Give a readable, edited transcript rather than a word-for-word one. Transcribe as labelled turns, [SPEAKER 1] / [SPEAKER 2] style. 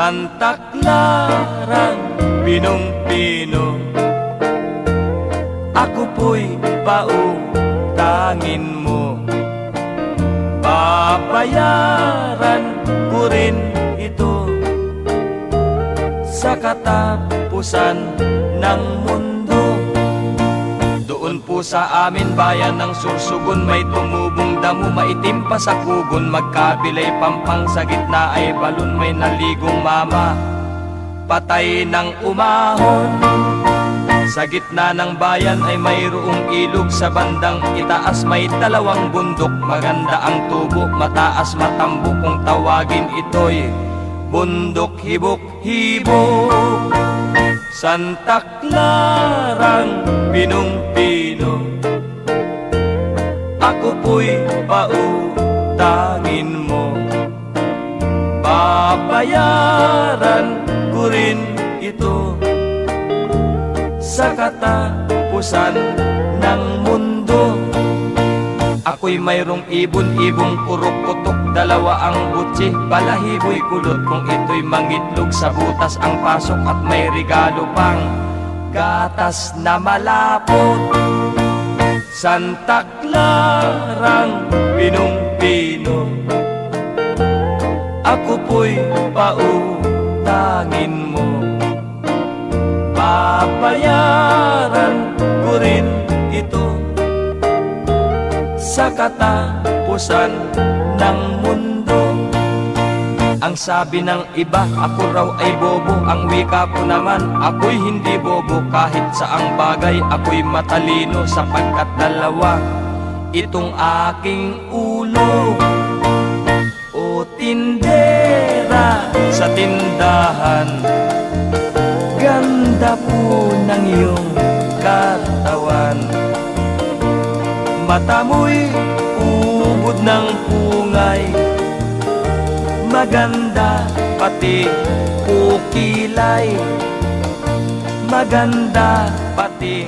[SPEAKER 1] Santa Clara, pinong-pino, ako po'y pautangin mo. Babayaran ko rin ito sa katapusan ng mundo. Doon po sa amin bayan ng Sursugun, may tumubong damo, maitim pa sa kugon. Magkabilay pampang, sa gitna ay balon, may naligong mama, patay ng umahon. Sa gitna ng bayan ay mayroong ilog, sa bandang itaas may dalawang bundok. Maganda ang tubo, mataas matambo, kung tawagin ito'y bundok hibok-hibok. Santa Clarang pinong-pino, ako po'y pautangin mo. Babayaran ko rin ito sa katapusan ng mundo. Ako'y mayroong ibon-ibong purok-utok, dalawa ang butsi, balahibo'y kulot. Kung ito'y mangitlog, sa butas ang pasok, at may regalo pang gatas na malapot. Santa Clarang pinong-pino, ako po'y pautangin mo. Babayaran ko rin ito sa katapusan ng mundo. Ang sabi ng iba, ako raw ay bobo. Ang wika ko naman, ako'y hindi bobo. Kahit saang bagay, ako'y matalino, sapagkat dalawa itong aking ulo. O tindera sa tindahan, ganda po ng iyong katawan. Mata mo'y ubod ng pungay, maganda pati kukilay, maganda pati